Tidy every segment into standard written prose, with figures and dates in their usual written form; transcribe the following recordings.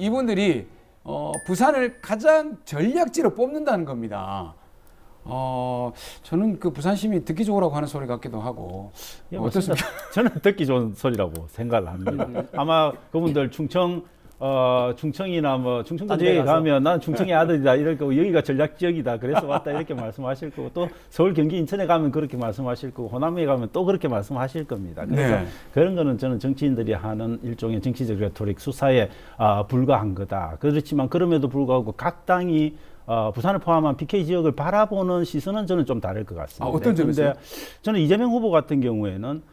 이분들이 부산을 가장 전략지로 뽑는다는 겁니다. 저는 그 부산 시민이 듣기 좋으라고 하는 소리 같기도 하고. 예, 어떻습니까? 저는 듣기 좋은 소리라고 생각을 합니다. 아마 그분들 충청이나 뭐 충청도 지역에 가면 난 충청의 아들이다 이럴 거고 여기가 전략 지역이다 그래서 왔다 이렇게 말씀하실 거고 또 서울 경기 인천에 가면 그렇게 말씀하실 거고 호남에 가면 또 그렇게 말씀하실 겁니다. 그래서 네. 그런 거는 저는 정치인들이 하는 일종의 정치적 레토릭 수사에 불과한 거다. 그렇지만 그럼에도 불구하고 각 당이 부산을 포함한 PK 지역을 바라보는 시선은 저는 좀 다를 것 같습니다. 어떤 점에서요? 저는 이재명 후보 같은 경우에는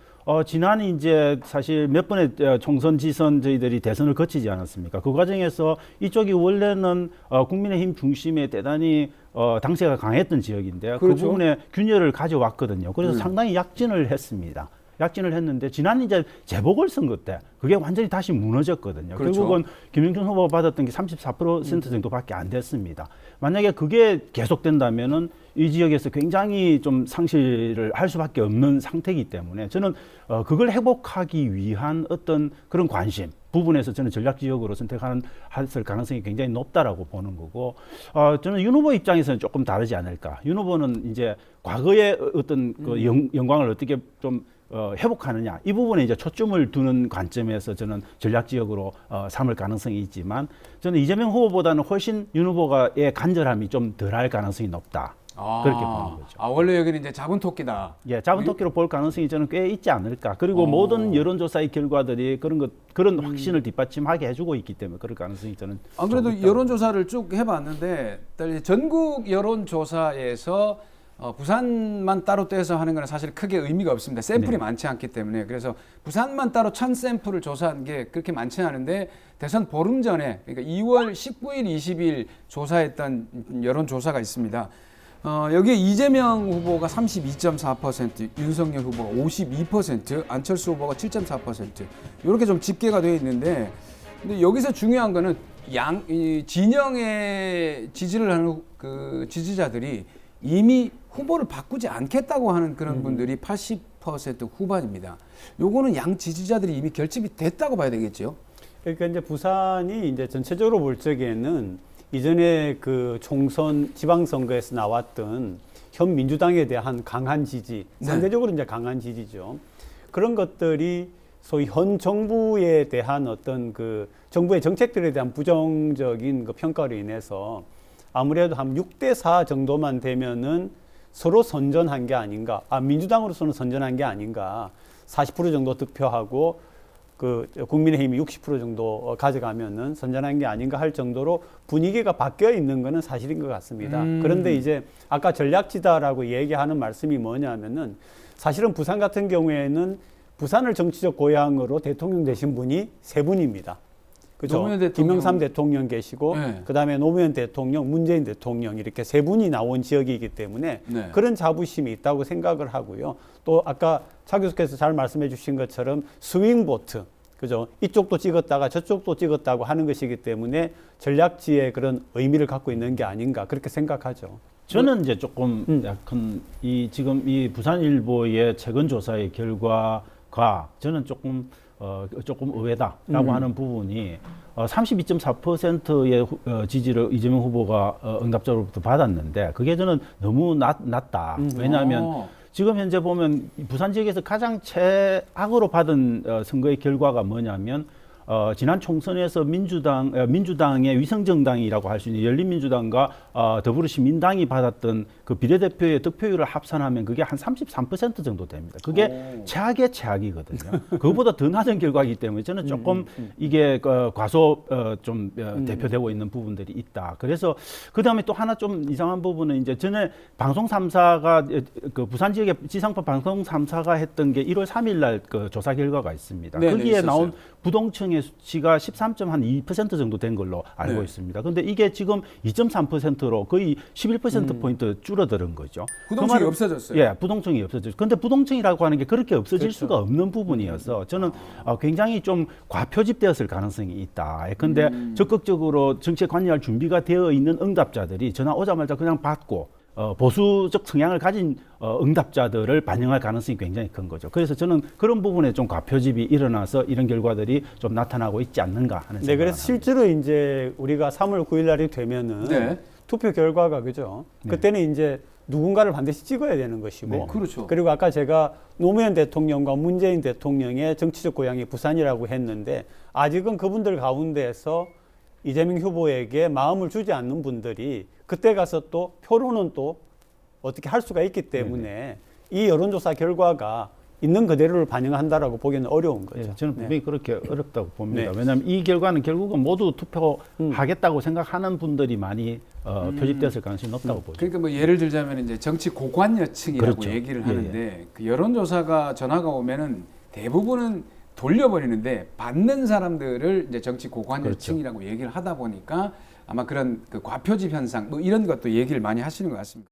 지난 이제 사실 몇 번의 총선 지선 저희들이 대선을 거치지 않았습니까? 그 과정에서 이쪽이 원래는 국민의힘 중심에 대단히 당세가 강했던 지역인데 그렇죠. 그 부분에 균열을 가져왔거든요. 그래서 상당히 약진을 했습니다. 약진을 했는데 지난 이제 재보궐선거 때 그게 완전히 다시 무너졌거든요. 그렇죠. 결국은 김영준 후보가 받았던 게 34% 정도밖에 안 됐습니다. 만약에 그게 계속된다면은 이 지역에서 굉장히 좀 상실을 할 수밖에 없는 상태이기 때문에 저는 그걸 회복하기 위한 어떤 그런 관심 부분에서 저는 전략지역으로 선택하는 했을 가능성이 굉장히 높다라고 보는 거고 저는 윤 후보 입장에서는 조금 다르지 않을까. 윤 후보는 이제 과거의 어떤 그 영광을 어떻게 좀 회복하느냐 이 부분에 이제 초점을 두는 관점에서 저는 전략지역으로 삼을 가능성이 있지만 저는 이재명 후보보다는 훨씬 윤 후보가의 간절함이 좀 덜할 가능성이 높다. 그렇게 보는 거죠. 원래 여기는 이제 잡은 토끼다. 예, 잡은 토끼로 볼 가능성이 저는 꽤 있지 않을까. 그리고 모든 여론조사의 결과들이 그런 확신을 뒷받침하게 해주고 있기 때문에 그럴 가능성이 저는 안 그래도 여론조사를 쭉 해봤는데 전국 여론조사에서 부산만 따로 떼서 하는 건 사실 크게 의미가 없습니다. 샘플이 많지 않기 때문에. 그래서 부산만 따로 1000샘플을 조사한 게 그렇게 많지 않은데 대선 보름 전에 그러니까 2월 19일, 20일 조사했던 여론조사가 있습니다. 여기에 이재명 후보가 32.4%, 윤석열 후보가 52%, 안철수 후보가 7.4% 이렇게 좀 집계가 되어 있는데 근데 여기서 중요한 거는 이 진영의 지지를 하는 그 지지자들이 이미 후보를 바꾸지 않겠다고 하는 그런 분들이 80% 후반입니다. 요거는 양 지지자들이 이미 결집이 됐다고 봐야 되겠죠. 그러니까 이제 부산이 이제 전체적으로 볼 적에는 이전에 그 총선 지방선거에서 나왔던 현 민주당에 대한 강한 지지, 상대적으로 이제 강한 지지죠. 그런 것들이 소위 현 정부에 대한 어떤 그 정부의 정책들에 대한 부정적인 그 평가로 인해서 아무래도 한 6대4 정도만 되면은 서로 선전한 게 아닌가, 민주당으로서는 선전한 게 아닌가, 40% 정도 득표하고 그 국민의힘이 60% 정도 가져가면은 선전한 게 아닌가 할 정도로 분위기가 바뀌어 있는 거는 사실인 것 같습니다. 그런데 이제 아까 전략지다라고 얘기하는 말씀이 뭐냐면은 사실은 부산 같은 경우에는 부산을 정치적 고향으로 대통령 되신 분이 세 분입니다. 그죠? 김영삼 대통령 계시고, 네. 그 다음에 노무현 대통령, 문재인 대통령 이렇게 세 분이 나온 지역이기 때문에 네. 그런 자부심이 있다고 생각을 하고요. 또 아까 차 교수께서 잘 말씀해 주신 것처럼 스윙보트, 그죠? 이쪽도 찍었다가 저쪽도 찍었다고 하는 것이기 때문에 전략지의 그런 의미를 갖고 있는 게 아닌가 그렇게 생각하죠. 저는 이제 조금 약간 지금 이 부산일보의 최근 조사의 결과가 저는 조금 의외다라고 하는 부분이 32.4%의 지지를 이재명 후보가 응답자로부터 받았는데 그게 저는 너무 낮다. 왜냐하면 지금 현재 보면 부산 지역에서 가장 최악으로 받은 선거의 결과가 뭐냐면 지난 총선에서 민주당의 위성정당이라고 할 수 있는 열린민주당과 더불어시민당이 받았던 그 비례대표의 득표율을 합산하면 그게 한 33% 정도 됩니다. 그게 최악의 최악이거든요. 그것보다 더 낮은 결과이기 때문에 저는 조금 이게 과소 좀 대표되고 있는 부분들이 있다. 그래서 그 다음에 또 하나 좀 이상한 부분은 이제 전에 방송 3사가 그 부산 지역의 지상파 방송 3사가 했던 게 1월 3일 날 그 조사 결과가 있습니다. 네네, 거기에 있었어요. 나온 부동층의 수치가 13.2% 정도 된 걸로 알고 있습니다. 그런데 이게 지금 2.3%로 거의 11%포인트 줄어드는 거죠. 부동층이 없어졌어요. 예, 부동층이 없어졌죠. 그런데 부동층이라고 하는 게 그렇게 없어질 수가 없는 부분이어서 저는 굉장히 좀 과표집되었을 가능성이 있다. 근데 적극적으로 정치에 관여할 준비가 되어 있는 응답자들이 전화 오자마자 그냥 받고 보수적 성향을 가진 응답자들을 반영할 가능성이 굉장히 큰 거죠. 그래서 저는 그런 부분에 좀 과표집이 일어나서 이런 결과들이 좀 나타나고 있지 않는가 하는 네, 생각을 그래서 실제로 이제 우리가 3월 9일 날이 되면은 네. 투표 결과가 그죠. 네. 그때는 이제 누군가를 반드시 찍어야 되는 것이고. 네. 그렇죠. 그리고 아까 제가 노무현 대통령과 문재인 대통령의 정치적 고향이 부산이라고 했는데 아직은 그분들 가운데에서 이재명 후보에게 마음을 주지 않는 분들이 그때 가서 또 표로는 또 어떻게 할 수가 있기 때문에 이 여론조사 결과가 있는 그대로를 반영한다라고 보기는 어려운 거죠. 예, 저는 분명히 그렇게 어렵다고 봅니다. 네. 왜냐하면 이 결과는 결국은 모두 투표하겠다고 생각하는 분들이 많이 표집됐을 가능성이 높다고 보죠. 그러니까 뭐 예를 들자면 이제 정치 고관여층이라고 그렇죠. 얘기를 예, 하는데 그 여론조사가 전화가 오면은 대부분은 돌려버리는데 받는 사람들을 이제 정치 고관여층이라고 얘기를 하다 보니까 아마 그런 그 과표집 현상 뭐 이런 것도 얘기를 많이 하시는 것 같습니다.